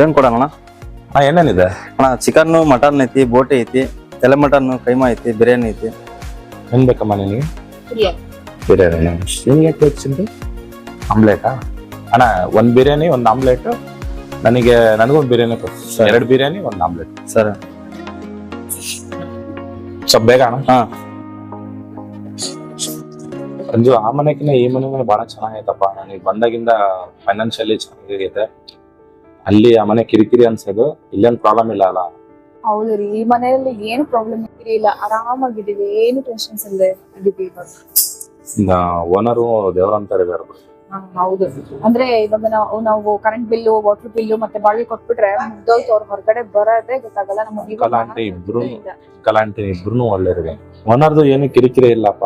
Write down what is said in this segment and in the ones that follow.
ಏನ್ ಕೊಡೋಣ? ಏನೇನಿದೆ ಅಣ್ಣ ಚಿಕನ್ ಮಟನ್ ಐತಿ, ಬೋಟಿ ಐತಿ, ತಲೆ ಮಟನ್, ಕೈಮಾ ಐತಿ, ಬಿರಿಯಾನಿ ಐತಿ. ಏನ್ ಬೇಕಮ್ಮ ನಿನಗೆ? ಬಿರಿಯಾನಿ ನಿನಗೆ ಆಮ್ಲೆಟಾ? ಅಣ್ಣ ಒಂದ್ ಬಿರಿಯಾನಿ ಒಂದ್ ಆಮ್ಲೆಟ್ ನನಗೊಂದು ಬಿರಿಯಾನಿ ಕೊಡು. 2 ಬಿರಿಯಾನಿ 1 ಆಮ್ಲೆಟ್. ಸರ್ ಸ್ವಲ್ಪ ಬೇಗ ಅಣ್ಣ. ಹಾ ಅಂಜು ಆ ಮನೆಕಿನ್ನ ಈ ಮನೆ ಬಹಳ ಚೆನ್ನಾಗೈತಪ್ಪ. ನನಗೆ ಬಂದಾಗಿಂದ ಫೈನಾನ್ಷಿಯಲಿ ಚೆನ್ನಾಗೈತೆ. ಅಲ್ಲಿ ಆ ಮನೆ ಕಿರಿಕಿರಿ ಅನ್ಸೋದು, ಇಲ್ಲೇನ್ ಪ್ರಾಬ್ಲಮ್ ಇಲ್ಲ ಅಲ್ಲ? ಹೌದು ರೀ, ಈ ಮನೆಯಲ್ಲಿ ಏನು ಪ್ರಾಬ್ಲಮ್ ಇಲ್ಲ, ಆರಾಮಾಗಿದ್ದೀವಿ, ಏನು ಟೆನ್ಷನ್ಸ್ ಇಲ್ಲದೆ ಇದೀವಿ ಇವಾಗ. ಓನರು ದೇವ್ರಂತಾರೆ ಇದಾರೆ. ಹೌದು, ಅಂದ್ರೆ ಇವಾಗ ನಾವು ಕರೆಂಟ್ ಬಿಲ್ಲು, ವಾಟರ್ ಬಿಲ್ಲು ಮತ್ತೆ ಬಾಡಿಗೆ ಕೊಟ್ಬಿಟ್ರೆ ಮುಗ್ದೋಯ್ತು. ಅವ್ರ ಹೊರಗಡೆ ಬರೋದೇ ಗೊತ್ತಾಗಲ್ಲ ನಮಗೆ. ಕಲಾಂಟಿ ಇಬ್ರು ಒಳ್ಳೆಯವ್ರಿಗೆ. ಓನರ್ದು ಏನು ಕಿರಿಕಿರಿ ಇಲ್ಲಪ್ಪ,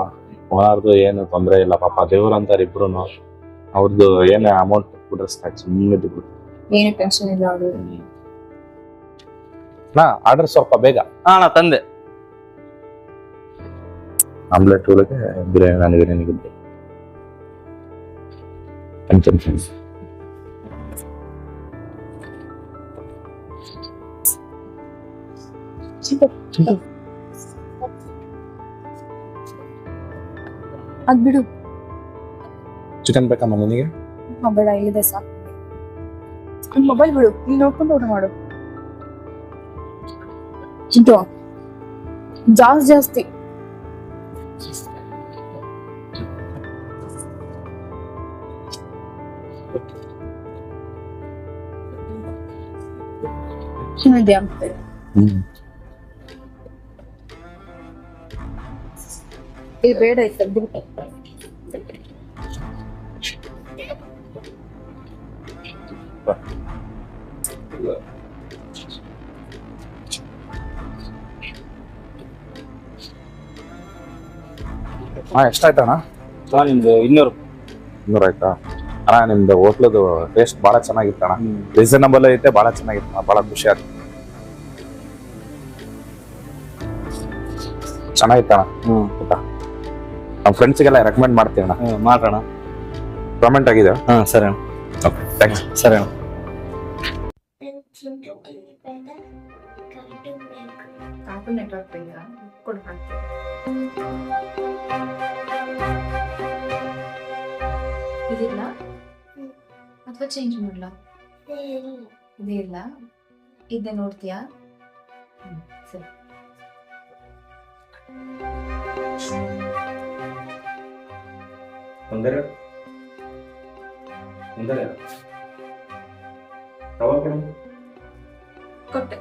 ಓನರ್ದು ಏನು ತೊಂದರೆ ಇಲ್ಲ ಪಾಪ. ದೇವ್ರಂತಾರೆ ಇಬ್ರುನು. ಅವ್ರದ್ದು ಏನೇ ಅಮೌಂಟ್ ಕೊಟ್ಬಿಟ್ರೆ ಸಾಕು, ಸುಮ್ಮನೆ ಬಿಟ್ಬಿಟ್ಟು ಏನು ಟೆನ್ಷನ್ ಇಲ್ಲ ಅವ್ರು. ಆರ್ಡರ್ ಸ್ವಲ್ಪ ಬೇಗ. ಅಣ್ಣ ತಂದೆ. ಆಮ್ಲೆಟ್ ಒಳಗೆ ಬಿರಿಯಾನಿ, ನಾನು ಬಿರಿಯಾನಿ ಅದ್ ಬಿಡು. ಚಿಕನ್ ಬೇಕಮ್ಮ ನಿನಗೆ? ಬೇಡ, ಇಲ್ಲಿದೆ ಸಾಕು. ಮೊಬೈಲ್ ಬಿಡು, ಇಲ್ಲಿ ನೋಡ್ಕೊಂಡು ಊಟ ಮಾಡು. ಚಿಂಟು ಜಾಸ್ತಿ ಚೆನ್ನಾಗಿದ್ಯಾ? ಇದು ಬೇಡ ಇತ್ತು ಬಿಡು. ಎಷ್ಟಾಯ್ತಣ್ಣ? ನಿಮ್ದು 200. 200 ಆಯ್ತಾ ಅಣ್ಣ? ನಿಮ್ದು ಹೋಟ್ಲದು ಟೇಸ್ಟ್ ಬಹಳ ಚೆನ್ನಾಗಿತ್ತಣ್ಣ. ರೀಸನಬಲ್ ಐತೆ, ಬಹಳ ಚೆನ್ನಾಗಿತ್ತು. ಬಹಳ ಖುಷಿ ಆಯ್ತು. ಚೆನ್ನಾಗಿತ್ತಣ್ಣ ಊಟ. ನಮ್ಮ ಫ್ರೆಂಡ್ಸಿಗೆಲ್ಲ ರೆಕಮೆಂಡ್ ಮಾಡ್ತೀವಿ ಅಣ್ಣ. ಮಾಡೋಣ. ಪೇಮೆಂಟ್ ಆಗಿದೆ? ಹಾ ಸರಿ ಅಣ್ಣ. Okay, thanks. ಸರಿ ಅಣ್ಣ. ಕಾರ್ಟೂನ್ ನೆಟ್ವರ್ಕ್ ಬೇಡ ಕೊಡು. ಇದಿಲ್ಲ ಅಥವಾ ಚೇಂಜ್ ಮಾಡಲ? ಇದೇ ಇಲ್ಲ, ಇದೇ ನೋಡ್ತೀಯಾ? ಸರಿ. ಕೊಟ್ಟೆ.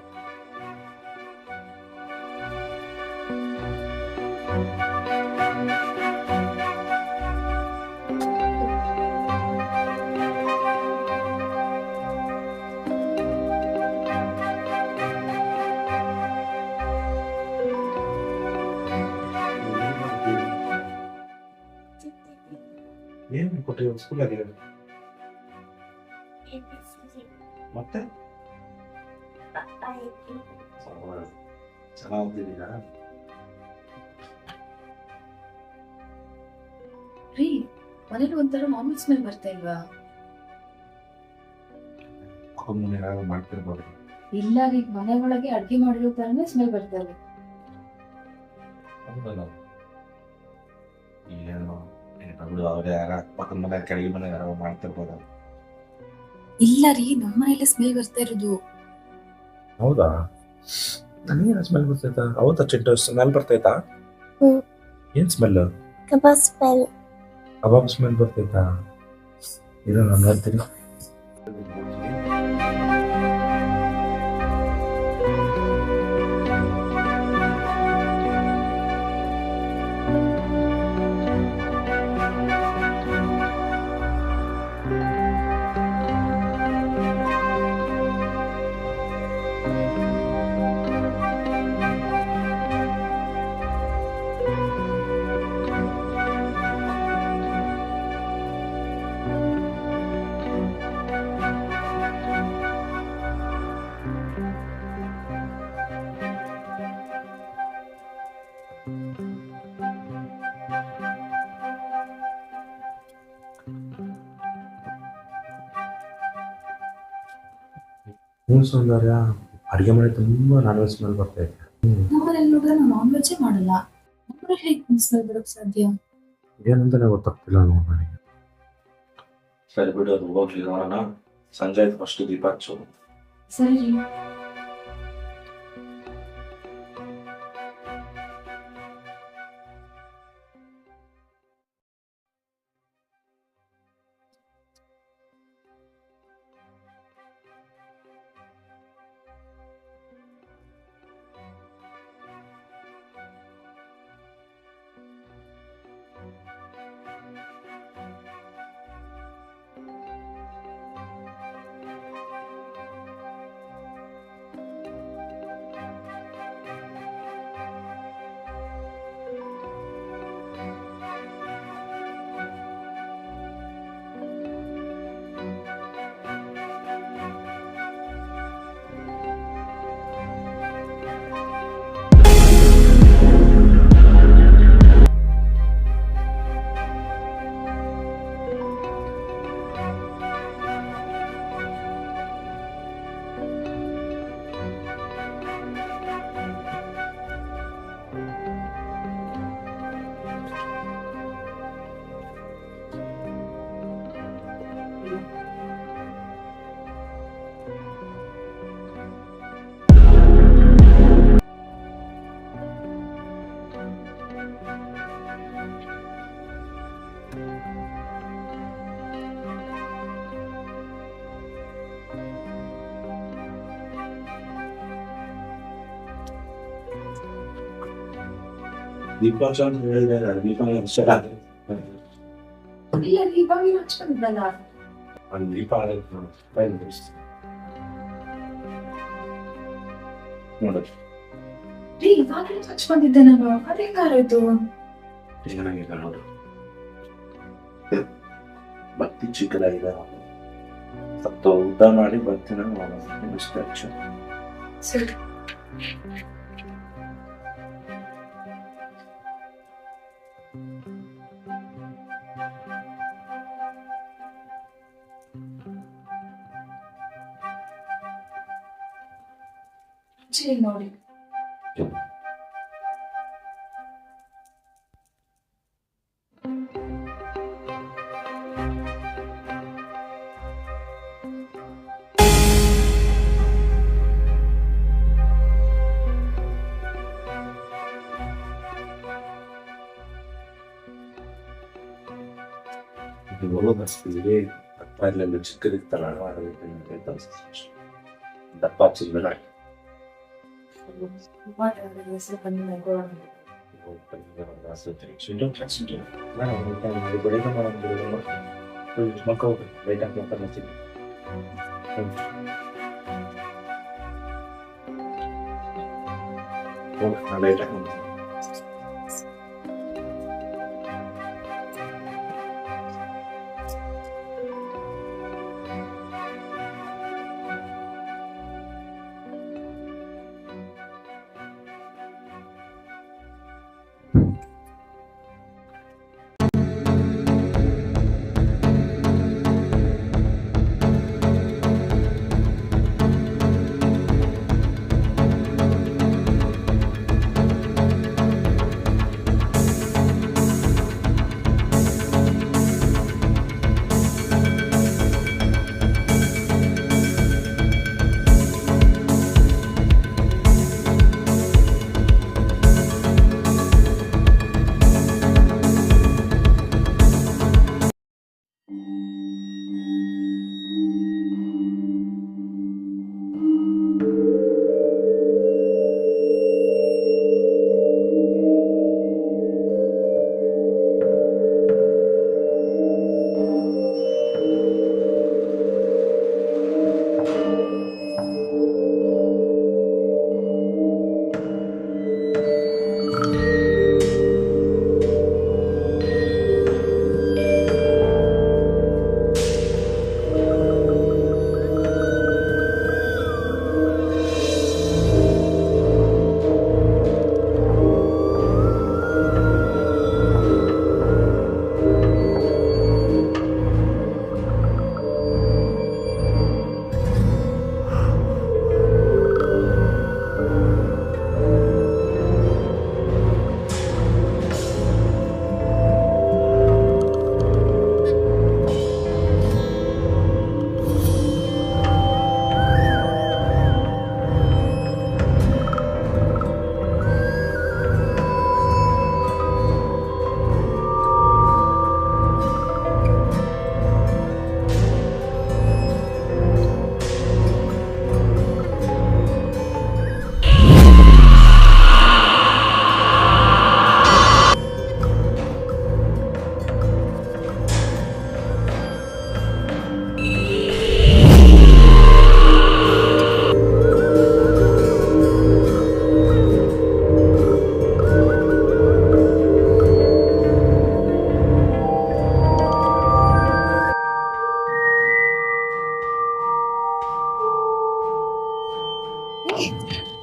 ಏನು ಕೊಟ್ಟಿರೋ ಸ್ಕೂಲಾಗಿದೆ ಮತ್ತೆ? ಚೆನ್ನಾಗಿದ್ದೀರಾ ರೀ? ಮನೇಲಿ ಒಂಥರ ನಾನ್ ವೆಜ್ ಸ್ಮೆಲ್ ಬರ್ತಾ ಇಲ್ವಾ? ಮಾಡ್ತಿರ್ಬೋದು. ಇಲ್ಲ ರೀ, ಮನೆ ಒಳಗೆ ಅಡ್ಗೆ ಮಾಡಿರೋ ತರನೇ ಸ್ಮೆಲ್ ಬರ್ತಾ ಇದೆ. ಇಲ್ಲ ರೀ, ನಮ್ಮ ಮನೆಯಲ್ಲೇ ಸ್ಮೆಲ್ ಬರ್ತಾ ಇರೋದು. ಹೌದಾ? ನನಗೇನು ಸ್ಮೆಲ್ ಬರ್ತೈತಾ? ಹೌದಾ ಚಿಂಟು, ಸ್ಮೆಲ್ ಬರ್ತೈತಾ? ಏನ್ ಸ್ಮೆಲ್? ಕಬಾಬ್ ಸ್ಮೆಲ್ ಬರ್ತೈತಾ? ಇದು ನಾನು ನೋಡ್ತೀನಿ. ಹ್ಞೂ ಸೌಂದರ್ಯ, ಅಡುಗೆ ಮನೆ ತುಂಬ ನಾನ್ ವೆಜ್ ಸ್ಮೆಲ್ ಬರ್ತಾ ಇದೆ. ನಮ್ಮನೇಲಿ ನೋಡಿದ್ರೆ ನಾವು ನಾನ್ ವೆಜ್ಜೇ ಮಾಡಲ್ಲ. ನಮ್ಮನೇಲಿ ಹೇಗೆ ಸ್ಮೆಲ್ ಬರೋಕ್ಕೆ ಸಾಧ್ಯ? ಏನಂತಾನೆ ಗೊತ್ತಾಗ್ತಿಲ್ಲ ನೋಡಿ ನನಗೆ. ಸರಿ ಬಿಡು, ಅದು ಹೋಗ್ಲಿ, ನೋಡೋಣ. ಸಂಜೆ ಆಯ್ತು, ಫಸ್ಟ್ ದೀಪ ಹಚ್ಚು. ಸರಿ ರೀ. ದೀಪ ಹಚ್ಚು ಅಂತ ಹೇಳಿದ್ರೆ ದೀಪ ಹಚ್ಚ. ಇಲ್ಲ ರೀ, ಇವಾಗ ಹಚ್ಕೊಂಡಿದ್ದಲ್ಲ. ಒಂದು ದೀಪ ಆಗೈತೆ ನೋಡು. ಬೈ ನೋಡು, ರೀ, ಇವಾಗ ಹಚ್ಕೊಂಡಿದ್ದೆ ನಾನು. ಅದೇಗಾರೋಯ್ತು? ಏನಾಗಿದೆ ನೋಡು. ಭಕ್ತಿ ಚಿಕ್ಕದಾಗಿದೆ. ಸ್ವಲ್ಪ ಊಟ ಮಾಡಿ ಬರ್ತೀನಿ ನೋಡೋಣ. ಅಷ್ಟೇ ಹಚ್ಚು. ಸರಿ. ನೋಡಿ. ಇದು ಹೋಗೋದಷ್ಟಿದೆ. ಅಪ್ಪ ಇಲ್ಲೆಲ್ಲ ಚಿಕ್ಕದಿತ್ತಲ್ಲ, ದಪ್ಪ ಹಚ್ಚಿದ್ಮೇಲೆ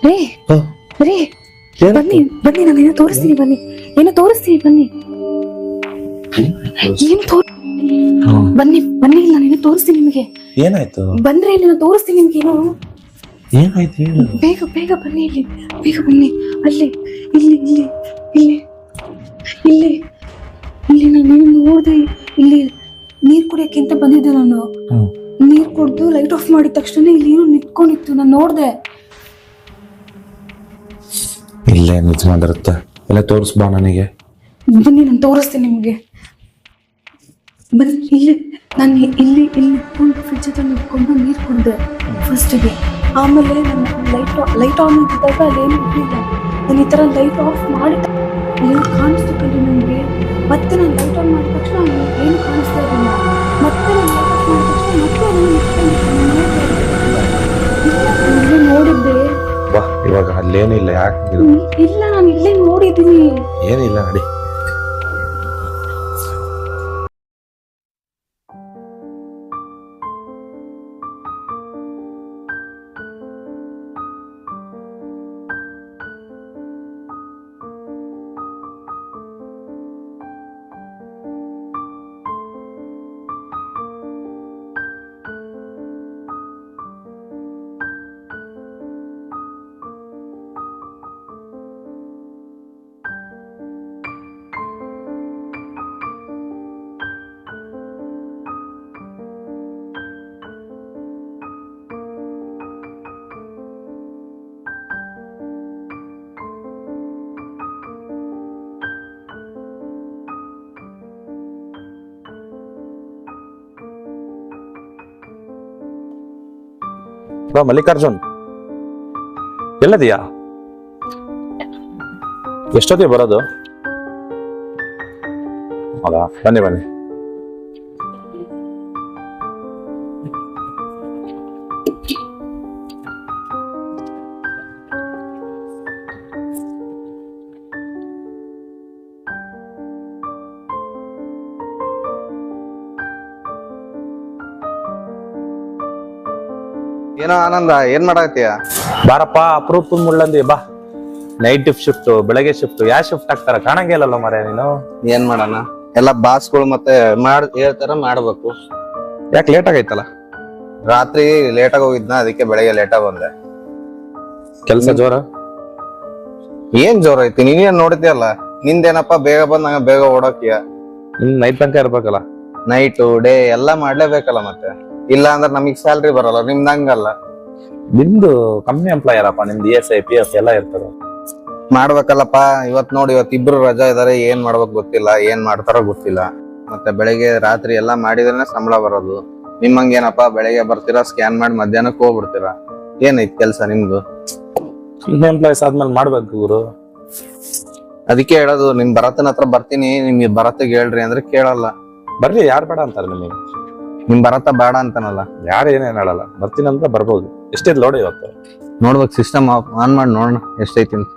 ರೀ ರೀ ಬನ್ನಿ ಬನ್ನಿ, ನಾನು ಏನೋ ತೋರಿಸ್ತೀನಿ ಬನ್ನಿ, ಏನೋ ತೋರಿಸ್ತೀನಿ ಬನ್ನಿ. ಏನ್ ಬನ್ನಿ ಬನ್ನಿ, ನಾನು ಏನೋ ತೋರಿಸ್ತೀನಿ ನಿಮಗೆ. ಏನಾಯ್ತು? ಬಂದ್ರೆ ಇಲ್ಲಿ ನಾನು ತೋರಿಸ್ತೀನಿ ನಿಮ್ಗೆ ಏನೋ. ಏನಾಯ್ತು? ಬೇಗ ಬೇಗ ಬನ್ನಿ, ಇಲ್ಲಿ ಬೇಗ ಬನ್ನಿ. ಅಲ್ಲಿ ಇಲ್ಲಿ ಇಲ್ಲಿ ಇಲ್ಲಿ ಇಲ್ಲಿ ಇಲ್ಲಿ ನಾನು ನೋಡ್ದೆ. ಇಲ್ಲಿ ನೀರ್ ಕುಡಿಯಕ್ಕಿಂತ ಬಂದಿದ್ದೆ ನಾನು. ನೀರ್ ಕುಡ್ದು ಲೈಟ್ ಆಫ್ ಮಾಡಿದ ತಕ್ಷಣ ಇಲ್ಲಿ ಏನೋ ನಿಂತ್ಕೊಂಡಿತ್ತು, ನಾನು ನೋಡ್ದೆ. ಇಲ್ಲೇ ನಿಂತ್ಕೊಂಡಿರುತ್ತೆ. ಎಲ್ಲ ತೋರಿಸ್ಬಾ ನನಗೆ. ಬನ್ನಿ, ನಾನು ತೋರಿಸ್ತೀನಿ ನಿಮಗೆ. ಬನ್ನಿ ಇಲ್ಲಿ, ನಾನು ಇಲ್ಲಿ ಇಲ್ಲಿ ನಿಂತ್ಕೊಂಡು ಫ್ರಿಜ್ ಹತ್ರ ನಿಂತ್ಕೊಂಡು ನೀರು ಕುಡ್ದೆ ಫಸ್ಟಿಗೆ. ಆಮೇಲೆ ನಾನು ಲೈಟ್ ಆನ್ ಆಗಿದ್ದಾಗ ಅಲ್ಲೇನು ಇರಲಿಲ್ಲ. ನಾನು ಈ ಥರ ಲೈಟ್ ಆಫ್ ಮಾಡಿ ಏನು ಕಾಣಿಸ್ತು ಕಣ್ರಿ ನನಗೆ. ಮತ್ತೆ ನಾನು ಲೈಟ್ ಆನ್ ಮಾಡಿದ ತಕ್ಷಣ ಏನು ಕಾಣಿಸ್ತಾ ಇರಲಿಲ್ಲ. ಮತ್ತೆ ನಾನು ಲೈಟ್ ಆಫ್ ಮಾಡಿದ ತಕ್ಷಣ ಮತ್ತೆ ನೋಡಿದ್ದೆ. ಬಾ, ಇವಾಗ ಅಲ್ಲೇನಿಲ್ಲ. ಯಾಕೆ? ಇಲ್ಲ, ನಾನು ಇಲ್ಲೇ ನೋಡಿದ್ದೀನಿ. ಏನಿಲ್ಲ, ನಡಿ. ಬಾ ಮಲ್ಲಿಕಾರ್ಜುನ್, ಎಲ್ಲದೀಯಾ? ಎಷ್ಟೊತ್ತಿಗೆ ಬರೋದು? ಹೌದಾ, ಬನ್ನಿ ಬನ್ನಿ. ಏನೋ ಆನಂದ, ಏನ್ ಮಾಡಾಕತ್ತೀಯ? ಬಾರಪ್ಪ, ಅಪರೂಪದ ಮುಳ್ಳಂದಿ ಬಾ. ನೈಟ್ ಶಿಫ್ಟ್, ಬೆಳಗ್ಗೆ ಶಿಫ್ಟ್, ಯಾವ ಶಿಫ್ಟ್ ಹಾಕ್ತಾರ? ಕಾಣಂಗೇ ಇಲ್ಲಲ್ಲ ಮರ ನೀನು. ಏನ್ ಮಾಡೋಣ, ಎಲ್ಲ ಬಾಸ್ಗಳು ಮತ್ತೆ ಹೇಳ್ತಾರ ಮಾಡ್ಬೇಕು. ಯಾಕೆ ಲೇಟ್ ಆಗೈತಲ್ಲ? ರಾತ್ರಿ ಲೇಟಾಗಿ ಹೋಗಿದ್ನ, ಅದಕ್ಕೆ ಬೆಳಗ್ಗೆ ಲೇಟಾಗಿ ಬಂದೆ. ಕೆಲಸ ಜೋರ? ಏನ್ ಜೋರ ಐತಿ, ನೀನೇನ್ ನೋಡಿದ್ಯಲ್ಲ. ನಿಂದೇನಪ್ಪ ಬೇಗ ಬಂದ್ ನಂಗೆ ಬೇಗ ಓಡೋಕಿಯ. ನೈಟ್ ತನಕ ಇರ್ಬೇಕಲ್ಲ. ನೈಟು ಡೇ ಎಲ್ಲ ಮಾಡ್ಲೇಬೇಕಲ್ಲ ಮತ್ತೆ. ಇಲ್ಲ ಅಂದ್ರೆ ನಮಗ್ ಸ್ಯಾಲ್ರಿ ಬರಲ್ಲ, ನಿಮ್ದ ಹಂಗಲ್ಲ. ನಿಮ್ದು ಕಂಪ್ನಿ ಎಂಪ್ಲಾಯರ್ ಅಪ್ಪ, ನಿಮ್ದು ESI PF ಎಲ್ಲ ಇರ್ತದೆ. ಮಾಡ್ಬೇಕಲ್ಲಪ್ಪ. ಇವತ್ ನೋಡಿ, ಇವತ್ ಇಬ್ರು ರಜಾ ಇದಾರೆ, ಏನ್ ಮಾಡ್ಬೇಕು ಗೊತ್ತಿಲ್ಲ, ಏನ್ ಮಾಡ್ತಾರೋ ಗೊತ್ತಿಲ್ಲ. ಮತ್ತೆ ಬೆಳಿಗ್ಗೆ ರಾತ್ರಿ ಎಲ್ಲಾ ಮಾಡಿದ್ರೇನೆ ಸಂಬಳ ಬರೋದು. ನಿಮ್ಮಂಗೇನಪ್ಪ, ಬೆಳಿಗ್ಗೆ ಬರ್ತೀರಾ, ಸ್ಕ್ಯಾನ್ ಮಾಡಿ ಮಧ್ಯಾಹ್ನಕ್ಕೆ ಹೋಗ್ಬಿಡ್ತೀರಾ. ಏನೈತ್ ಕೆಲ್ಸ ನಿಮ್ದು? ಕಂಪ್ನಿ ಎಂಪ್ಲಾಯೀಸ್ ಆದ್ಮೇಲೆ ಮಾಡ್ಬೇಕು ಗುರು. ಅದಕ್ಕೆ ಹೇಳೋದು, ನಿಮ್ ಭರತನ ಹತ್ರ ಬರ್ತೀನಿ, ನಿಮ್ಗೆ ಭರತ್ಗೆ ಹೇಳ್ರಿ ಅಂದ್ರೆ ಕೇಳಲ್ಲ. ಬರ್ರಿ, ಯಾರು ಬೇಡ ಅಂತಾರೆ ನಿಮಗೆ? ನಿಮ್ ಭರತ ಬೇಡ ಅಂತಾನಲ್ಲ. ಯಾರು ಏನೇನ್ ಹೇಳಲ್ಲ, ಬರ್ತೀನಿ ಅಂತ ಬರ್ಬೋದು. ಎಷ್ಟೈತ್ ಲೋಡ್ ಇವತ್ತು? ನೋಡ್ಬೇಕು, ಸಿಸ್ಟಮ್ ಆನ್ ಮಾಡಿ ನೋಡೋಣ ಎಷ್ಟೈತಿ ಅಂತ.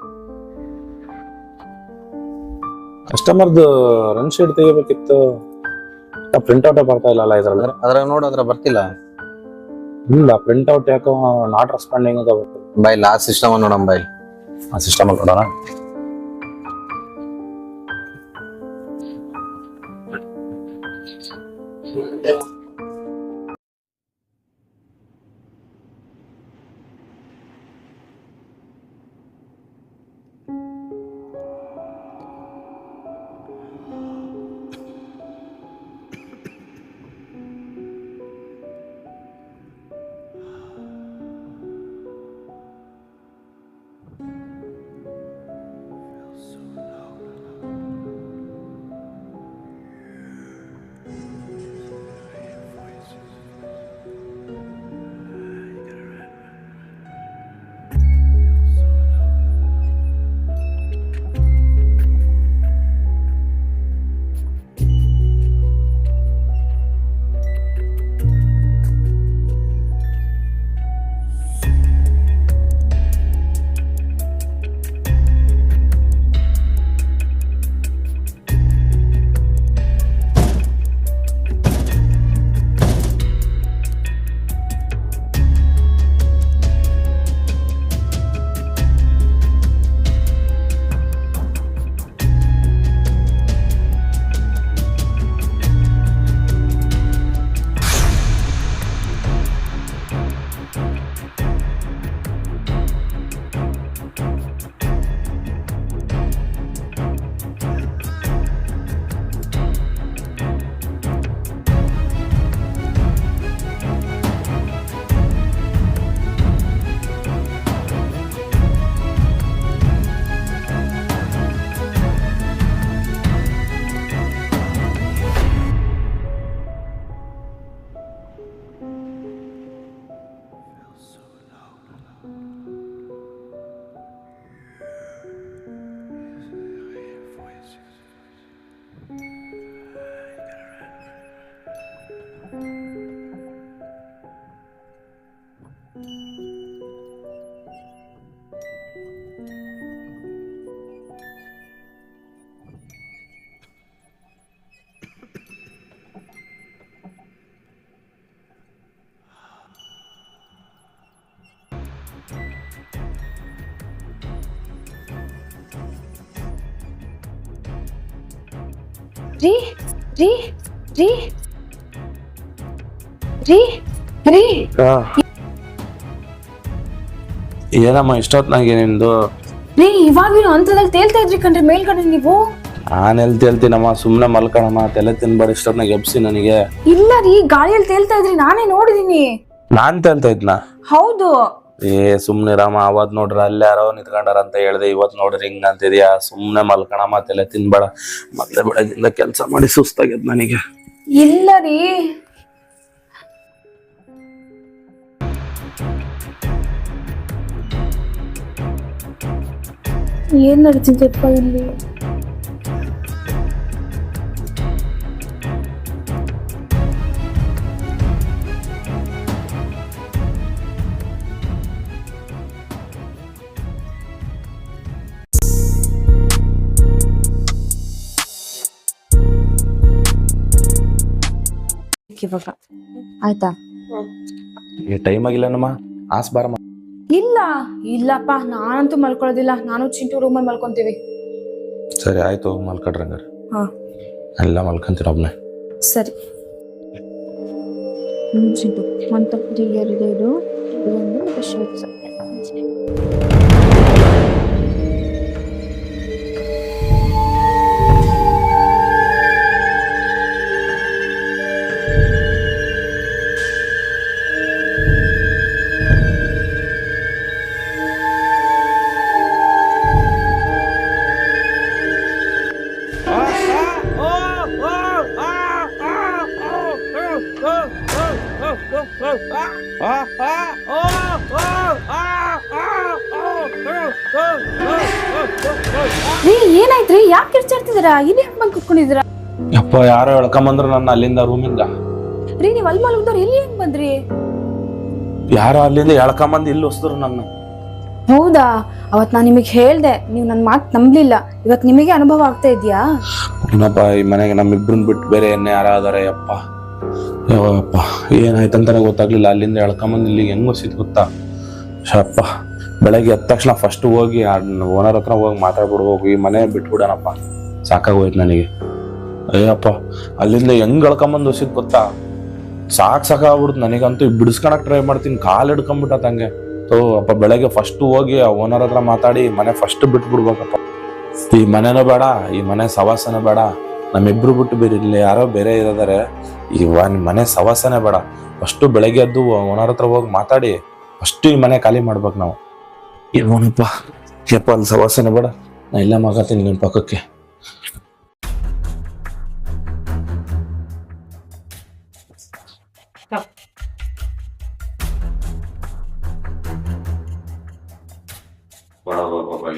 ಕಸ್ಟಮರ್ದು ರನ್ ಶೀಟ್ ತೆಗಿಬೇಕಿತ್ತು, ಪ್ರಿಂಟ್ ಔಟ್ ಬರ್ತಾ ಇಲ್ಲ ಇದ್ರಲ್ಲಿ. ಅದ್ರಾಗ ನೋಡೋದ್ರ ಬರ್ತಿಲ್ಲ. ಇಲ್ಲ, ಪ್ರಿಂಟ್ ಔಟ್ ಯಾಕೋ ನಾಟ್ ರೆಸ್ಪಾಂಡಿಂಗ್ ಅಂತ ಬರ್ತದೆ. ಬೈಲ್ ಆ ಸಿಸ್ಟಮ್ ನೋಡೋಣ, ಬೈಲ್ ಆ ಸಿಸ್ಟಮ್ ಅಲ್ಲಿ ನೋಡೋಣ. ರೀ ರೀ ರೀ ರೀ ರೀ ಏನಮ್ಮ ಇಷ್ಟೊತ್ನಾಗೆ ನಿಂದು? ರೀ ಇವಾಗಿನ ಅಂತದಲ್ಲಿ ತೇಲ್ತಾ ಇದ್ರಿ ಕಣ್ರಿ ಮೇಲ್ಗಡೆ ನೀವು. ನಾನು ಎಲ್ಲಿ ತೇಳ್ತೀನಮ್ಮ, ಸುಮ್ಮನೆ ಮಲ್ಕೊಳಮ್ಮ, ತಲೆ ತಿನ್ಬೇಡ ಇಷ್ಟೊತ್ನಾಗ ಎಬ್ಸಿ ನನಗೆ. ಇಲ್ಲ ರೀ ಗಾಳಿಯಲ್ಲಿ ತೇಲ್ತಾ ಇದ್ರಿ, ನಾನೇ ನೋಡಿದೀನಿ. ನಾನ್ ತೇಳ್ತಾ ಇದ್ನ? ಹೌದು. ಸುಮ್ನೆ ರಾಮ, ಅವತ್ ನೋಡ್ರಿ ಅಲ್ಲಿ ಯಾರೋ ನಿಂತ್ಕೊಂಡಾರ ಅಂತ ಹೇಳ್ದೆ, ಇವತ್ ನೋಡ್ರಿ ಹಿಂಗ ಅಂತಿದ್ಯಾ. ಸುಮ್ನೆ ಮಲ್ಕಣಮ್ಮ, ತಲೆ ತಿನ್ಬೇಡ. ಮೊದ್ಲೇ ಬೆಳಗಿಂದ ಕೆಲ್ಸ ಮಾಡಿ ಸುಸ್ತಾಗ್ಯದ ನನಗೆ. ಇಲ್ಲ ರೀ ಏನ್ ನಡೀತಿದ್ದಪ್ಪ ಇಲ್ಲಿ? ಇವಾಗ ಆಯ್ತಾ? ಟೈಮ್ ಆಗಿಲ್ಲನಮ್ಮ, ಆಸ್ ಬಾರಮ್ಮ. ಇಲ್ಲ ಇಲ್ಲಪ್ಪ, ನಾನಂತೂ ಮಲ್ಕೊಳ್ಳೋದಿಲ್ಲ. ನಾನು ಚಿಂಟು ರೂಮಲ್ಲಿ ಮಲ್ಕೊಂತೀವಿ. ಸರಿ ಆಯ್ತು, ಮಲ್ಕೊಡ್ರಿ ಹಂಗಾರೆ. ಹಾ ಎಲ್ಲ ಮಲ್ಕೊಂತೀನಿ ಒಬ್ನೇ. ಸರಿ. ಚಿಂಟು ಮಂತ ಯಾರಿದೆ ಇದು? ಏನಾಯ್ತ್ರಿ? ಯಾಕೆ ಕಿರ್ಚಾಡ್ತಿದ್ದೀರಾ? ಇಲ್ಲಿ ಯಾಕೆ ಬಂದು ಕುತ್ಕೊಂಡಿದ್ದೀರಾ? ಯಪ್ಪ, ಯಾರೋ ಎಳ್ಕೊಂಬಂದ್ರು ನನ್ನ ಅಲ್ಲಿಂದ ರೂಮಿಂದ. ರೀ ನೀವ್ ಅಲ್ಲಿ ಮಲಗಿದವ್ರು ಇಲ್ಲಿ ಹೆಂಗ್ ಬಂದ್ರಿ? ಯಾರೋ ಅಲ್ಲಿಂದ ಎಳ್ಕೊಂಬಂದು ಇಲ್ಲಿ ಹೊಸದ್ರು ನನ್ನ. ಹೌದಾ? ಅವತ್ ನಾನ್ ನಿಮಗ್ ಹೇಳ್ದೆ, ನೀವ್ ನನ್ ಮಾತ್ ನಂಬ್ಲಿಲ್ಲ. ಇವತ್ ನಿಮಗೆ ಅನುಭವ ಆಗ್ತಾ ಇದ್ಯಾ? ಏನಪ್ಪ, ಈ ಮನೆಗೆ ನಮ್ಮಿಬ್ರನ್ ಬಿಟ್ಟು ಬೇರೆ ಎಣ್ಣೆ ಯಾರಾದಾರೆ? ಯಪ್ಪ ಯಪ್ಪ, ಏನಾಯ್ತಂತಾನೆ ಗೊತ್ತಾಗ್ಲಿಲ್ಲ. ಅಲ್ಲಿಂದ ಎಳ್ಕೊಂಬಂದು ಇಲ್ಲಿಗೆ ಹೆಂಗ್ ಹೊಸಿದ್ ಗೊತ್ತಾ? ಶಪ್ಪ, ಬೆಳಗ್ಗೆ ಎದ್ದ ತಕ್ಷಣ ಫಸ್ಟ್ ಹೋಗಿ ಓನರ್ ಹತ್ರ ಹೋಗಿ ಮಾತಾಡ್ಬಿಡ್ಬೇಕು. ಈ ಮನೆ ಬಿಟ್ಬಿಡೋಣಪ್ಪ, ಸಾಕಾಗೋಯ್ತು ನನಗೆ. ಅಯ್ಯಪ್ಪ, ಅಲ್ಲಿಂದ ಹೆಂಗ್ ಎಳ್ಕೊಂಬಂದು ಹೊಸಿದ್ ಗೊತ್ತಾ? ಸಾಕಾಗ್ಬಿಡ್ತು ನನಗಂತೂ. ಬಿಡಿಸ್ಕೊಳಕ್ ಟ್ರೈ ಮಾಡ್ತೀನಿ, ಕಾಲು ಹಿಡ್ಕೊಂಡ್ಬಿಟ್ಟ ತಂಗೆ. ಅಪ್ಪ, ಬೆಳಗ್ಗೆ ಫಸ್ಟ್ ಹೋಗಿ ಆ ಓನರ್ ಹತ್ರ ಮಾತಾಡಿ ಮನೆ ಫಸ್ಟ್ ಬಿಟ್ಬಿಡ್ಬೇಕಪ್ಪ. ಈ ಮನೆನೂ ಬೇಡ, ಈ ಮನೆ ಸವಾಸನೆ ಬೇಡ. ನಮ್ಮಿಬ್ರು ಬಿಟ್ಟು ಬೇರೆ ಇಲ್ಲಿ ಯಾರೋ ಬೇರೆ ಇರೋದಾರೆ. ಈ ಮನೆ ಸವಾಸನೆ ಬೇಡ. ಫಸ್ಟು ಬೆಳಗ್ಗೆ ಎದ್ದು ಓನರ್ ಹತ್ರ ಹೋಗಿ ಮಾತಾಡಿ ಫಸ್ಟ್ ಈ ಮನೆ ಖಾಲಿ ಮಾಡ್ಬೇಕು ನಾವು. ಏನಪ್ಪ ಯಪ್ಪ, ಅಲ್ಲಿ ಸವಾಸನೆ ಬೇಡ. ನಾ ಇಲ್ಲ ಮಗತೀನಿ ನಿನ್ನ ಪಕ್ಕಕ್ಕೆ.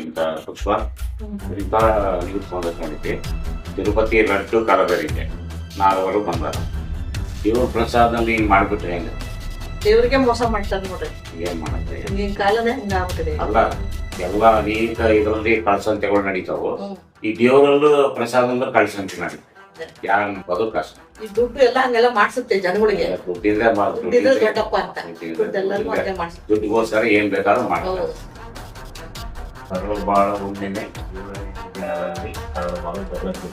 ಇಂಥ ಪುಷ್ಪ ಇಂಥ ನಿಂತ್ಕೊಂಡಿದ್ದೆ. ತಿರುಪತಿ ಲಡ್ಡು ಕಲಬೆರಿಕೆ 4 ಬಂದಾರ. ಇವ್ರ ಪ್ರಸಾದಲ್ಲಿ ಹಿಂಗ್ ಮಾಡ್ಬಿಟ್ರೆ ಹೆಂಗ? ದೇವ್ರಿಗೆ ಮೋಸ ಮಾಡ್ತಾರೆ ನೋಡ್ರಿ. ಏನ್ ಮಾಡತ್ತೆ? ಈಗಿನ ಕಾಲದ ಹಿಂಗ ಆಗ್ಬಿಟ್ಟಿದೆ. ಅಲ್ಲ, ಎಲ್ಲ ಅನೇಕ ಇದರಲ್ಲಿ ಕಳ್ಸಂತೆಗಳು ನಡೀತಾವು. ಈ ದೇವರಲ್ಲೂ ಪ್ರಸಾದಲ್ಲೂ ಕಳ್ಸಂತೆ ನಡೀತಾರೆ. ಯಾರ ಬದುಕು ಕಷ್ಟ. ಈ ದುಡ್ಡು ಎಲ್ಲ ಹಂಗೆಲ್ಲ ಮಾಡ್ಸುತ್ತೆ ಜನಗಳಿಗೆ. ದುಡ್ಡಿದ್ರೆ ದುಡ್ಡಿದ್ರೆ ದೊಡ್ಡಪ್ಪ ಅಂತ. ದುಡ್ಡೆಲ್ಲರೂ ಅಷ್ಟೇ ಮಾಡ್ಸುತ್ತೆ. ದುಡ್ಡಿಗೋಸ್ಕರ ಏನ್ ಬೇಕಾದ್ರೂ ಮಾಡ್ತಾರೆ. ಕರಳು ಬಾಳ ಹುಣ್ಣಿಮೆ ಕರಳು ಬಾಳ ಬರಬೇಕು.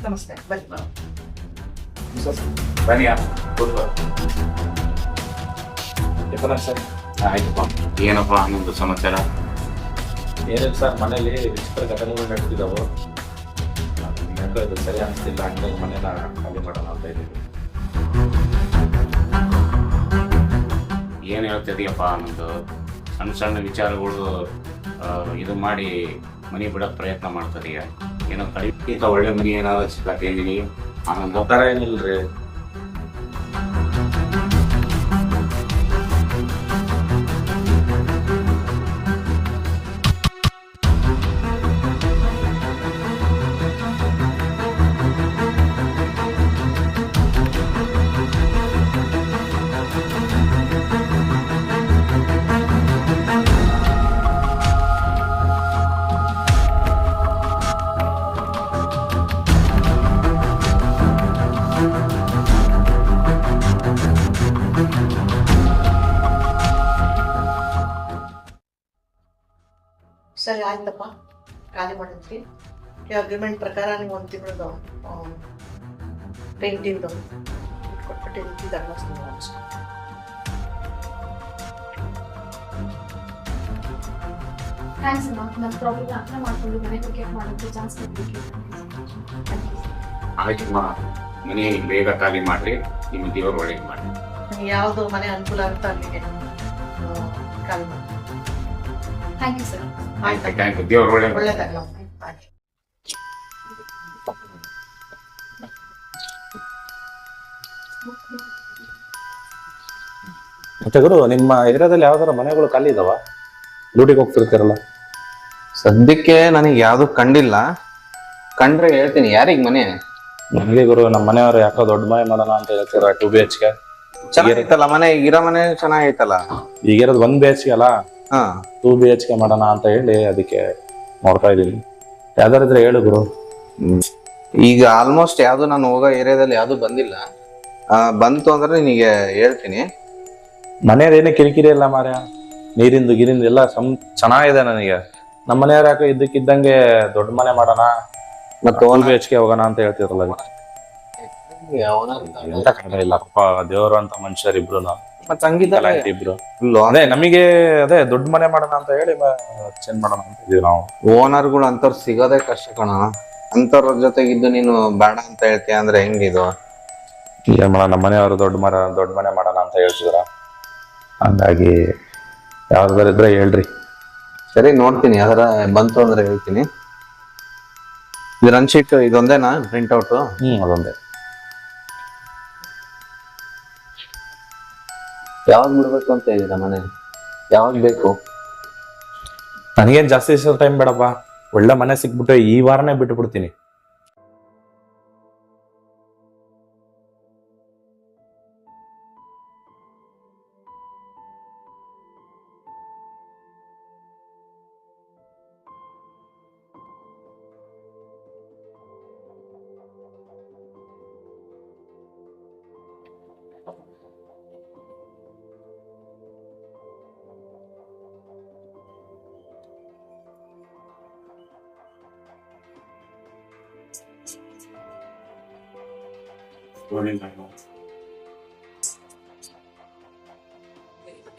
ನಮಸ್ತೆ ಬನ್ನಿ ಬನ್ನಿ ಸರ್. ಆಯ್ತಪ್ಪ. ಏನಪ್ಪ ನಿಮ್ದು ಸಮಾಚಾರ? ಏನಿಲ್ಲ ಸರ್, ಮನೇಲಿ ವಿಚಿತ್ರ ಘಟನೆಗಳು ನಡೆದಿದ್ದಾವೆ. ಯಾಕೋ ಇದು ಸರಿ ಅನಿಸ್ತಿಲ್ಲ, ಹಂಗಾಗಿ ಮನೇನ ಖಾಲಿ ಮಾಡೋಣ ಅಂತ ಇದ್ದೀವಿ. ಏನು ಹೇಳ್ತಿದೀಯಪ್ಪ? ನಮ್ದು ಸಣ್ಣ ಸಣ್ಣ ವಿಚಾರಗಳು ಇದು ಮಾಡಿ ಮನೆ ಬಿಡೋಕೆ ಪ್ರಯತ್ನ ಮಾಡ್ತಿದೀಯ. ಏನೋ ಕಡಿತ ಒಳ್ಳೆ ಮನೆ ಏನಾದ್ರು ಸಿಕ್ಕತ್ತೀನಿ ಆನಂದ. ಆ ಥರ ಏನಿಲ್ರಿ. ಸರಿ ಆಯ್ತಪ್ಪ, ಖಾಲಿ ಮಾಡಿದ್ವಿ. ಈ ಅಗ್ರಿಮೆಂಟ್ ಪ್ರಕಾರ ನೀವು 1 ತಿಂಗಳದು ರೆಂಟಿಂದು ಕೊಟ್ಬಿಟ್ಟು ಅಡ್ವಾನ್ಸ್ ಥ್ಯಾಂಕ್ಸ್ ಅಮ್ಮ, ನನ್ನ ಪ್ರಾಬ್ಲಮ್ ಅರ್ಥ ಮಾಡ್ಕೊಂಡು ಮನೆ ಬಗ್ಗೆ ಮಾಡೋಕ್ಕೆ ಚಾನ್ಸ್ ಕೊಡ್ಲಿಕ್ಕೆ. ಆಯ್ತಮ್ಮ, ಮನೆ ಬೇಗ ಖಾಲಿ ಮಾಡ್ರಿ, ನಿಮ್ಮ ದೇವರು ಒಳ್ಳೇದು ಮಾಡಿ. ಯಾವುದು ಮನೆ ಅನುಕೂಲ ಅಂತ ಅಲ್ಲಿಗೆ ಖಾಲಿ ಮಾಡಿ. Thank you sir. ಆಯ್ತಾ? Thank you. ದೇವರು ಒಳ್ಳೇದು. ಒಳ್ಳೇದಾಗಲ್ಲ. ಆಯ್ತು. ಮತ್ತೆ ಗುರು, ನಿಮ್ಮ ಏರಿಯಾದಲ್ಲಿ ಯಾವ್ದಾರ ಮನೆಗಳು ಖಾಲಿ ಇದಾವ? ಡ್ಯೂಟಿಗೆ ಹೋಗ್ತಿರ್ತೀರಲ್ಲ. ಸದ್ಯಕ್ಕೆ ನನಗೆ ಯಾವ್ದು ಕಂಡಿಲ್ಲ, ಕಂಡ್ರೆ ಹೇಳ್ತೀನಿ. ಯಾರಿಗ್ ಮನೆ? ನನಗೆ ಗುರು, ನಮ್ಮ ಮನೆಯವರು ಯಾಕೋ ದೊಡ್ಡ ಮನೆ ಮಾಡೋಣ ಅಂತ ಹೇಳ್ತೀರ. 2 BHK ಚೆನ್ನಾಗೈತಲ್ಲ ಮನೆ, ಇರೋ ಮನೆ ಚೆನ್ನಾಗೈತಲ್ಲ. ಈಗಿರೋದು 1 BHK ಅಲ್ಲ, ಹಾ 2 BHK ಮಾಡೋಣ ಅಂತ ಹೇಳಿ ಅದಕ್ಕೆ ನೋಡ್ತಾ ಇದೀವಿ. ಯಾವ್ದಾರ ಇದ್ರೆ ಹೇಳು ಗುರು. ಈಗ ಆಲ್ಮೋಸ್ಟ್ ಯಾವ್ದು ನಾನು ಹೋಗೋ ಏರಿಯಾದಲ್ಲಿ ಯಾವ್ದು ಬಂದಿಲ್ಲ. ಬಂತು ಅಂದ್ರೆ ನಿನಗೆ ಹೇಳ್ತೀನಿ. ಮನೆಯದೇನೇ ಕಿರಿಕಿರಿ ಇಲ್ಲ ಮಾರ್ಯ, ನೀರಿಂದು ಗಿರಿಂದ ಎಲ್ಲ ಚೆನ್ನಾಗಿದೆ ನನಗೆ. ನಮ್ಮ ಮನೆಯವ್ರು ಯಾಕೋ ಇದ್ದಕ್ಕಿದ್ದಂಗೆ ದೊಡ್ಡ ಮನೆ ಮಾಡೋಣ ಮತ್ತೆ 1 BHK ಹೋಗೋಣ ಅಂತ ಹೇಳ್ತಿರಲ್ಲ. ಎಂತ ಕಡಿಮೆ ಇಲ್ಲಪ್ಪ, ದೇವರು ಅಂತ ಮನುಷ್ಯರಿಬ್ರು ಮತ್ತೆ ಹಂಗಿದ್ದಲ್ಲ ಇಬ್ರು. ಅದೇ ನಮಗೆ ಅದೇ ದೊಡ್ಡ ಮನೆ ಮಾಡೋಣ ಅಂತ ಹೇಳಿ ಚೇಂಜ್ ಮಾಡೋಣ ಅಂತ ಇದೀವಿ ನಾವು. ಓನರ್ಗಳು ಅಂತವ್ರು ಸಿಗೋದೇ ಕಷ್ಟ ಕಣ. ಅಂತವ್ರ ಜೊತೆಗಿದ್ದು ನೀನು ಬೇಡ ಅಂತ ಹೇಳ್ತೀಯ ಅಂದ್ರೆ ಹೆಂಗಿದು? ಏನ್ ಮಾಡೋಣ, ನಮ್ಮ ಮನೆಯವರು ದೊಡ್ಡ ಮನೆ ಮಾಡೋಣ ಅಂತ ಹೇಳ್ತಿದ್ರ. ಹಂಗಾಗಿ ಯಾವ್ದಾದ್ರು ಇದ್ರೆ ಹೇಳ್ರಿ. ಸರಿ ನೋಡ್ತೀನಿ, ಯಾವ್ದಾರ ಬಂತು ಅಂದ್ರೆ ಹೇಳ್ತೀನಿ. ಇದು ರನ್ ಶೀಟ್ ಇದೊಂದೇನಾ ಪ್ರಿಂಟ್ಔಟ್? ಅದೊಂದೇ. ಯಾವಾಗ ಬಿಡ್ಬೇಕು ಅಂತ ಇದೀರ ಮನೆ? ಯಾವಾಗ ಬೇಕು? ನನಗೇನ್ ಜಾಸ್ತಿ ದಿವಸ ಟೈಮ್ ಬೇಡಪ್ಪ, ಒಳ್ಳೆ ಮನೆ ಸಿಕ್ಬಿಟ್ಟು ಈ ವಾರನೇ ಬಿಟ್ಟು ಬಿಡ್ತೀನಿ.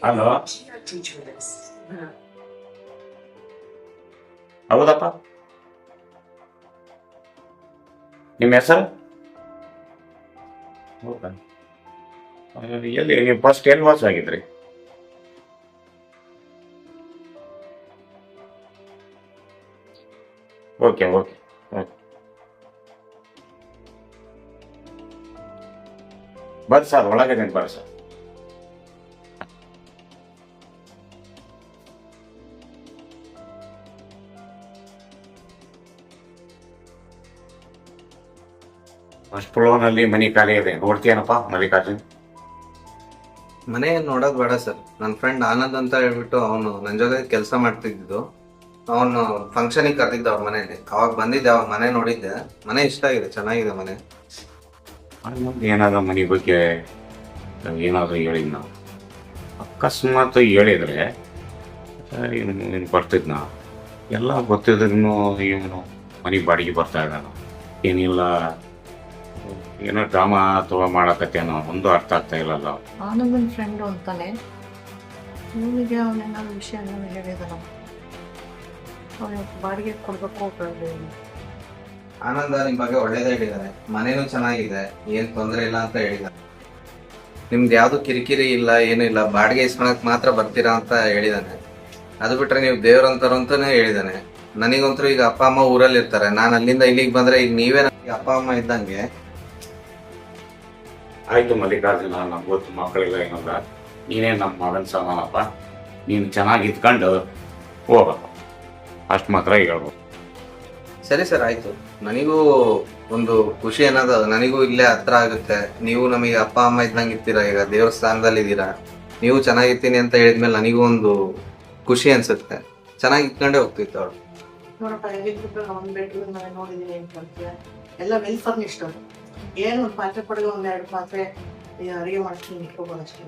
ಹಲೋ, ಹೌದಪ್ಪ. ನಿಮ್ಮ ಹೆಸರು? ಹೌದಾ? ಎಲ್ಲಿ ನೀವು ಫಸ್ಟ್ ಎಲ್ಲಿ ವಾಸ ಆಗಿದ್ರಿ? ಓಕೆ ಓಕೆ ಓಕೆ, ಬರ್ರಿ ಸರ್, ಒಳಗೆ ಬರ್ರಿ ಸರ್. ಫಸ್ಟ್ ಫ್ಲೋರ್ನಲ್ಲಿ ಮನೆ ಖಾಲಿ ಇದೆ, ನೋಡ್ತೀಯನಪ್ಪ ಮಲ್ಲಿಕಾರ್ಜುನ್? ಮನೆ ನೋಡೋದ್ ಬೇಡ ಸರ್. ನನ್ನ ಫ್ರೆಂಡ್ ಆನಂದ್ ಅಂತ ಹೇಳ್ಬಿಟ್ಟು ಅವನು ನನ್ನ ಜೊತೆ ಕೆಲಸ ಮಾಡ್ತಿದ್ದು, ಅವನು ಫಂಕ್ಷನಿಗೆ ಕರೆದಿದ್ದ ಅವ್ರ ಮನೇಲಿ. ಅವಾಗ ಬಂದಿದ್ದೆ, ಅವಾಗ ಮನೆ ನೋಡಿದ್ದೆ. ಮನೆ ಇಷ್ಟ ಆಗಿದೆ, ಚೆನ್ನಾಗಿದೆ ಮನೆ. ಏನಾದ್ರು ಮನೆ ಬಗ್ಗೆ ಏನಾದ್ರು ಹೇಳಿ ನಾವು ಅಕಸ್ಮಾತ್ ಹೇಳಿದ್ರೆ ಬರ್ತಿದ್ನ. ಎಲ್ಲ ಗೊತ್ತಿದ್ರು ಇವನು ಮನೆ ಬಾಡಿಗೆ ಬರ್ತಾ ಇದ್ದಾನ. ಏನಿಲ್ಲ ಏನೋ ಡ್ರಾಮಾ ಅಥವಾ ಮಾಡಕತ್ತೇನೋ ಒಂದು ಅರ್ಥ ಆಗ್ತಾ ಇಲ್ಲಲ್ಲ. ಆನಂದನ್ ಫ್ರೆಂಡು ಅಂತಾನೆ ಇವನಿಗೆ ಅವನೇನಾದ್ರು ವಿಷಯ ಹೇಳಿದಾನ. ಅವನಿಗೆ ಬಾಡಿಗೆ ಕೊಡ್ಬೇಕು ಆನಂದ ನಿಮ್ ಬಗ್ಗೆ ಒಳ್ಳೇದೇ ಹೇಳಿದ್ದಾರೆ, ಮನೇನು ಚೆನ್ನಾಗಿದೆ, ಏನ್ ತೊಂದ್ರೆ ಇಲ್ಲ ಅಂತ ಹೇಳಿದ್ದಾರೆ. ನಿಮ್ದು ಯಾವ್ದು ಕಿರಿಕಿರಿ ಇಲ್ಲ, ಏನು ಇಲ್ಲ, ಬಾಡಿಗೆ ಇಸ್ಕೊಳಕ್ ಮಾತ್ರ ಬರ್ತೀರಾ ಅಂತ ಹೇಳಿದಾನೆ. ಅದು ಬಿಟ್ರೆ ನೀವು ದೇವ್ರಂತಾರು ಅಂತಾನೆ ಹೇಳಿದಾನೆ. ನನಗಂತೂ ಈಗ ಅಪ್ಪ ಅಮ್ಮ ಊರಲ್ಲಿ ಇರ್ತಾರೆ, ನಾನು ಅಲ್ಲಿಂದ ಇಲ್ಲಿಗೆ ಬಂದ್ರೆ ಈಗ ನೀವೇ ನನಗೆ ಅಪ್ಪ ಅಮ್ಮ ಇದ್ದಂಗೆ. ಆಯ್ತು ಮಲ್ಲಿಕಾರ್ಜುನ, ನಮ್ಗೆ ಗೊತ್ತು ಮಕ್ಕಳಿಲ್ಲ ಏನಲ್ಲ, ನೀನೇ ನಮ್ಮ ಮಗನ ಸಮಾನಪ್ಪ, ನೀನು ಚೆನ್ನಾಗಿ ಇದ್ಕೊಂಡು ಹೋಗಪ್ಪ, ಅಷ್ಟು ಮಾತ್ರ ಹೇಳ್ಬೋದು. ಸರಿ ಸರ್, ಆಯ್ತು. ನನಗೂ ಒಂದು ಖುಷಿ ಅನ್ನೋದು, ನನಗೂ ಇಲ್ಲೇ ಹತ್ರ ಆಗುತ್ತೆ. ನೀವು ನಮಗೆ ಅಪ್ಪ ಅಮ್ಮ ಇದ್ದಂಗೆ ಇರ್ತೀರಾ, ಈಗ ದೇವಸ್ಥಾನದಲ್ಲಿ ಇದ್ದೀರಾ, ನೀವು ಚೆನ್ನಾಗಿರ್ತೀನಿ ಅಂತ ಹೇಳಿದ್ಮೇಲೆ ನನಗೂ ಒಂದು ಖುಷಿ ಅನ್ಸುತ್ತೆ. ಚೆನ್ನಾಗಿ ಇಟ್ಕೊಂಡೇ ಹೋಗ್ತಿತ್ತು ಅವಳು. ನೋಡಪ್ಪ, ಹೆಂಗಿದ್ರು ಅವ್ನ ಬೆಡ್ರೂಮ್ ನಾನು ನೋಡಿದೀನಿ ಅಂತ ಎಲ್ಲ ವೆಲ್ ಫರ್ನಿಶ್ಡ್. ಏನು ಒಂದು ಪಾತ್ರೆ ಪಡೆದು ಒಂದೆರಡು ಪಾತ್ರೆ ಅಡುಗೆ ಮಾಡ್ತೀನಿ ಇಟ್ಕೋಬೋದು ಅಷ್ಟೇ.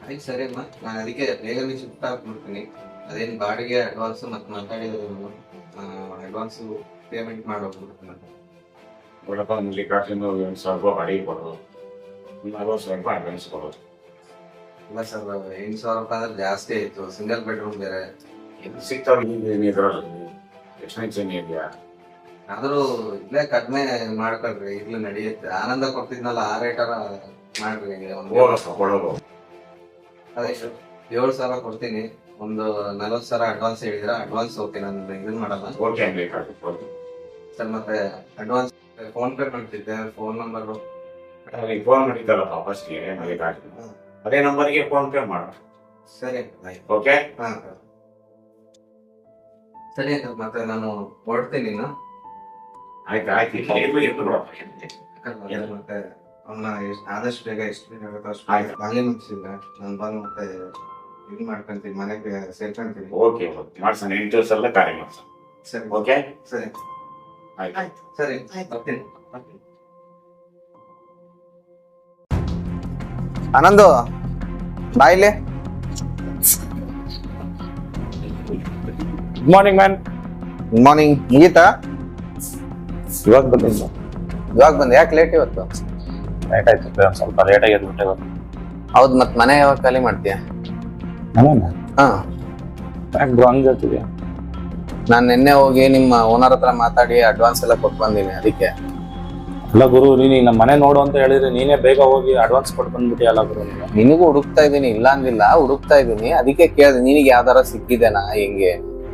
ಆಯ್ತು ಸರಿ ಅಮ್ಮ, ನಾನು ಅದಕ್ಕೆ ಬೇಗನೆ ಶಿಫ್ಟ್ ಆಗ್ಬಿಡ್ತೀನಿ. ಅದೇನು ಬಾಡಿಗೆ ಅಡ್ವಾನ್ಸ್ ಮತ್ತೆ ಮಾತಾಡಿದ್ರು ಅಡ್ವಾನ್ಸ್ ಪೇಮೆಂಟ್ ಮಾಡೋಗ್ಬಿಡ್ತೀನಿ. ನೋಡಪ್ಪ ಮಲ್ಲಿಕಾರ್ಜುನ 8,000 ರೂಪಾಯಿ ಬಾಡಿಗೆ ಕೊಡೋದು, 40,000 ರೂಪಾಯಿ ಅಡ್ವಾನ್ಸ್ ಕೊಡೋದು. ಇಲ್ಲ ಸರ್, 8,000 ರೂಪಾಯಿ ಅಂದ್ರೆ ಜಾಸ್ತಿ ಆಯ್ತು. ಸಿಂಗಲ್ ಬೆಡ್ರೂಮ್ ಬೇರೆ. ಇದು ಸಿಗ್ತಾವ ಇದರಲ್ಲಿ ಎಷ್ಟು ಹೆಚ್ಚೇನೆ ಇದೆಯಾ? ಆದ್ರೂ ಇಲ್ಲೇ ಕಡಿಮೆ ಮಾಡ್ಕೊಳ್ರಿ, ಇರ್ಲಿ ನಡೆಯುತ್ತೆ. ಆನಂದ ಕೊಡ್ತಿದ್ನಲ್ಲ ಆ ರೇಟರ ಮಾಡ್ರಿ. ಹೋಗಪ್ಪ ಕೊಡೋದು. ಅದೇ 7,000 ಕೊಡ್ತೀನಿ, ಒಂದು 40,000 ಅಡ್ವಾನ್ಸ್ ಹೇಳಿದ್ರ ಅಡ್ವಾನ್ಸ್ ಓಕೆ, ನಾನು ಇದನ್ನ ಮಾಡಲ್ಲ ಓಕೆ ಬೇಕಾಗುತ್ತೆ ಸರ್. ಮತ್ತೆ ಅಡ್ವಾನ್ಸ್ ಫೋನ್ ಪೇ ಮಾಡ್ತಿದ್ದೆ, ಫೋನ್ ನಂಬರ್ ನನಗೆ ಫೋನ್ ಮಾಡಿದ್ದಲ್ಲಪ್ಪ ಫಸ್ಟ್ಗೆ ಮಲ್ಲಿಕಾರ್ಜುನ, ಅದೇ ನಂಬರ್ಗೆ ಫೋನ್ ಪೇ ಮಾಡು. ಸರಿ ಆಯ್ತು. ಓಕೆ ಹಾ ಸರಿ ಆಯ್ತು. ಮತ್ತೆ ನಾನು ಹೊರಡ್ತೀನಿ. ಆಯ್ತು ಆಯ್ತು. ಮತ್ತೆ ಅವನ್ನ ಆದಷ್ಟು ಬೇಗ ಎಷ್ಟು ಬೇಗ ಆಗುತ್ತೋ ಅಷ್ಟು ಆಯ್ತು. ಬಾಗಿ ಮುಗಿಸಿಲ್ಲ ನಾನು ಬಂದು ಮತ್ತೆ ಇದು ಮಾಡ್ಕೊಂತೀನಿ, ಮನೆಗೆ ಸೇರ್ಕೊಂತೀನಿ. ಓಕೆ ಮಾಡ್ಸೋಣ, 8 ದಿವಸ ಎಲ್ಲ ಕಾರ್ಯ ಮಾಡ್ಸೋಣ. ಸರಿ ಓಕೆ ಸರಿ ಆಯ್ತು. ಆಯ್ತು ಸರಿ ಆಯ್ತು. ಬರ್ತೀನಿ. ಆನಂದು ಬಾಯ್ಲೆ. Good morning man. Good morning. ಮುಗೀತಾ? ಇವಾಗ ಬಂದಿದ್ದು. ಇವಾಗ ಬಂದೆ. ಯಾಕೆ ಲೇಟ್ ಇವತ್ತು? ಲೇಟ್ ಆಯ್ತು, ಒಂದ್ ಸ್ವಲ್ಪ ಲೇಟ್ ಆಗಿ ಎದ್ಬಿಟ್ಟೆ ಇವತ್ತು. ಹೌದು, ಮತ್ ಮನೆ ಯಾವಾಗ ಖಾಲಿ ಮಾಡ್ತೀಯ? ಹಾ, ಯಾಕೆ ಬ್ರೋ ಹಂಗೆ ಹೇಳ್ತಿದ್ಯಾ? ನಾನ್ ನಿನ್ನೆ ಹೋಗಿ ನಿಮ್ಮ ಓನರ್ ಹತ್ರ ಮಾತಾಡಿ ಅಡ್ವಾನ್ಸ್ ಎಲ್ಲ ಕೊಟ್ಟು ಬಂದೀನಿ. ಅದಕ್ಕೆ ಅಲ್ಲ ಗುರು, ನೀನು ನಮ್ಮ ಮನೆ ನೋಡು ಅಂತ ಹೇಳಿದ್ರೆ ನೀನೇ ಬೇಗ ಹೋಗಿ ಅಡ್ವಾನ್ಸ್ ಕೊಟ್ಟು ಬಂದ್ಬಿಟ್ಟಿಯಲ್ಲ ಗುರು. ನಿನಗೂ ಹುಡುಕ್ತಾ ಇದ್ದೀನಿ, ಇಲ್ಲ ಅಂದಿಲ್ಲ, ಹುಡುಕ್ತಾ ಇದ್ದೀನಿ. ಅದಕ್ಕೆ ಕೇಳಿದೆ ನಿನಗೆ ಯಾವ್ದಾರ ಸಿಕ್ಕಿದೆನಾ ಹೆಂಗೆ?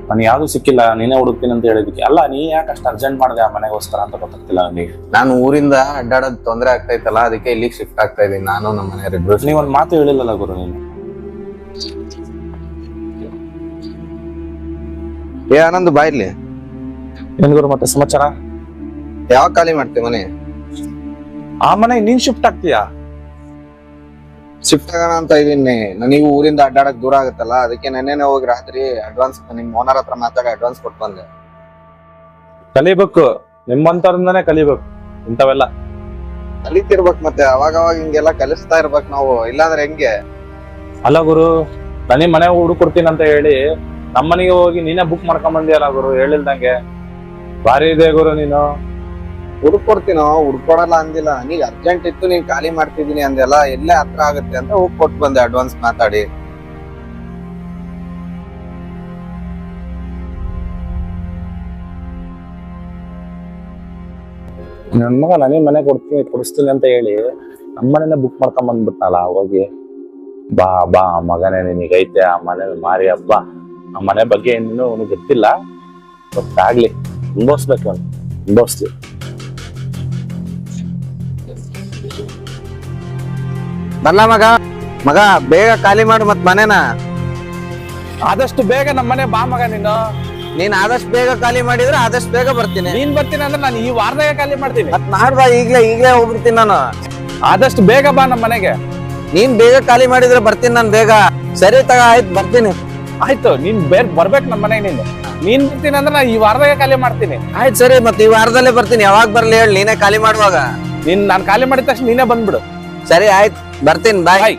ನಾನು ಯಾವ್ದು ಸಿಕ್ಕಿಲ್ಲ, ನೀನೇ ಹುಡುಕ್ತೀನಿ ಅಂತ ಹೇಳಿದಕ್ಕೆ. ಅಲ್ಲ, ನೀ ಯಾಕೆ ಅಷ್ಟು ಅರ್ಜೆಂಟ್ ಮಾಡಿದೆ ಆ ಮನೆಗೋಸ್ಕರ ಅಂತ ಗೊತ್ತಾಗ್ತಿಲ್ಲ ನನಗೆ. ನಾನು ಊರಿಂದ ಅಡ್ಡಾಡೋದು ತೊಂದರೆ ಆಗ್ತೈತಲ್ಲ, ಅದಕ್ಕೆ ಇಲ್ಲಿಗೆ ಶಿಫ್ಟ್ ಆಗ್ತಾ ಇದೀನಿ ನಾನು, ನಮ್ಮ ಮನೆಯವ್ರಿಬ್ರು. ನೀವೊಂದು ಮಾತು ಹೇಳಿಲ್ಲಲ್ಲ ಗುರು ನೀನು. ಏ ಆನಂದ್ ಬಾಯ್ಲಿ. ಏನ್ ಗುರು ಮತ್ತೆ ಸಮಾಚಾರ? ಯಾವಾಗ ಖಾಲಿ ಮಾಡ್ತೀವಿ ಮನೆ? ಆ ಮನೆಗೆ ನೀನ್ ಶಿಫ್ಟ್ ಆಗ್ತೀಯಾ? ಶಿಫ್ಟ್ ಆಗೋಣ ಅಂತ ಇದೀನಿ. ನನಗೂ ಊರಿಂದ ಅಡ್ಡಾಡಕ್ ದೂರ ಆಗುತ್ತಲ್ಲ, ಅದಕ್ಕೆ ನೆನ್ನೆನೆ ಹೋಗಿ ರಾತ್ರಿ ಅಡ್ವಾನ್ಸ್ ನಿಮ್ ಓನರ್ ಹತ್ರ ಮಾತಾಡಿ ಅಡ್ವಾನ್ಸ್ ಕೊಟ್ಟು ಬಂದೆ. ಕಲಿಬೇಕು, ನಿಮ್ಮಂತವ್ರಿಂದಾನೇ ಕಲಿಬೇಕು ಇಂಥವೆಲ್ಲ. ಕಲಿತಿರ್ಬೇಕು, ಮತ್ತೆ ಅವಾಗ ಹಿಂಗೆಲ್ಲ ಕಲಿಸ್ತಾ ಇರ್ಬೇಕು ನಾವು, ಇಲ್ಲಾಂದ್ರೆ ಹೆಂಗೆ? ಅಲ್ಲ ಗುರು, ನನಗೆ ಮನೆ ಹುಡುಕೊಡ್ತೀನಿ ಅಂತ ಹೇಳಿ ನಮ್ಮನೆಗೆ ಹೋಗಿ ನೀನೇ ಬುಕ್ ಮಾಡ್ಕೊಂಡ್ ಬಂದಿಯಲ್ಲ ಗುರು, ಹೇಳಿಲ್ದಂಗೆ. ಭಾರಿ ಇದೆ ಗುರು ನೀನು. ಹುಡ್ಕೊಡ್ತೀನೋ, ಹುಡ್ಕೊಡಲ್ಲ ಅಂದಿಲ್ಲ. ನೀಗ ಅರ್ಜೆಂಟ್ ಇತ್ತು, ನೀನ್ ಖಾಲಿ ಮಾಡ್ತಿದೀನಿ ಅಂದೆಲ್ಲ, ಎಲ್ಲೇ ಹತ್ರ ಆಗುತ್ತೆ ಅಂತ ಹೋಗಿ ಕೊಟ್ಟು ಬಂದೆ ಅಡ್ವಾನ್ಸ್ ಮಾತಾಡಿ. ನನ್ ಮಗ ನನಗೆ ಮನೆ ಕೊಡಿಸ್ತೀನಿ ಅಂತ ಹೇಳಿ ನಮ್ಮನೆಲ್ಲ ಬುಕ್ ಮಾಡ್ಕೊಂಡ್ ಬಂದ್ಬಿಟ್ನಲ್ಲ ಹೋಗಿ. ಬಾ ಬಾ ಮಗನೇ, ನಿನಗೈತೆ ಆ ಮನೆ ಮಾರಿ ಹಬ್ಬ. ಆ ಮನೆ ಬಗ್ಗೆ ಇನ್ನೂ ಅವನಿಗೆ ಗೊತ್ತಿಲ್ಲ, ಗೊತ್ತಾಗ್ಲಿ, ಅನ್ಭವಿಸ್ಬೇಕು ಅವನು, ಅನ್ಭವಿಸ್ಲಿ. ಬಲ್ಲ ಮಗ ಬೇಗ ಖಾಲಿ ಮಾಡು ಮತ್ ಮನೆನ. ಆದಷ್ಟು ಬೇಗ ನಮ್ಮನೆ ಬಾ ಮಗ ನೀನು. ನೀನ್ ಆದಷ್ಟು ಬೇಗ ಖಾಲಿ ಮಾಡಿದ್ರೆ ಆದಷ್ಟು ಬೇಗ ಬರ್ತೀನಿ. ನೀನ್ ಬರ್ತೀನಿ ಅಂದ್ರೆ ನಾನು ಈ ವಾರದಾಗ ಖಾಲಿ ಮಾಡ್ತೀನಿ. ಮತ್ ಮಾಡ್ಬಾ, ಈಗ್ಲೇ ಹೋಗ್ಬಿಡ್ತೀನಿ ನಾನು. ಆದಷ್ಟು ಬೇಗ ಬಾ ನಮ್ಮ ಮನೆಗೆ. ನೀನ್ ಬೇಗ ಖಾಲಿ ಮಾಡಿದ್ರೆ ಬರ್ತೀನಿ ನಾನು ಬೇಗ. ಸರಿ ತಗ, ಆಯ್ತು ಬರ್ತೀನಿ. ಆಯ್ತು, ನೀನ್ ಬರ್ಬೇಕು ನಮ್ಮ ಮನೆಗೆ. ನೀನ್ ಬರ್ತೀನಿ ಅಂದ್ರೆ ನಾನು ಈ ವಾರದಾಗ ಖಾಲಿ ಮಾಡ್ತೀನಿ. ಆಯ್ತು ಸರಿ, ಮತ್ತೆ ಈ ವಾರದಲ್ಲೇ ಬರ್ತೀನಿ. ಯಾವಾಗ ಬರ್ಲಿ ಹೇಳಿ, ನೀನೇ ಖಾಲಿ ಮಾಡುವಾಗ. ನಾನು ಖಾಲಿ ಮಾಡಿದ ತಕ್ಷಣ ನೀನೇ ಬಂದ್ಬಿಡು. ಸರಿ ಆಯ್ತು, ಬರ್ತೀನಿ. ಬಾಯ್.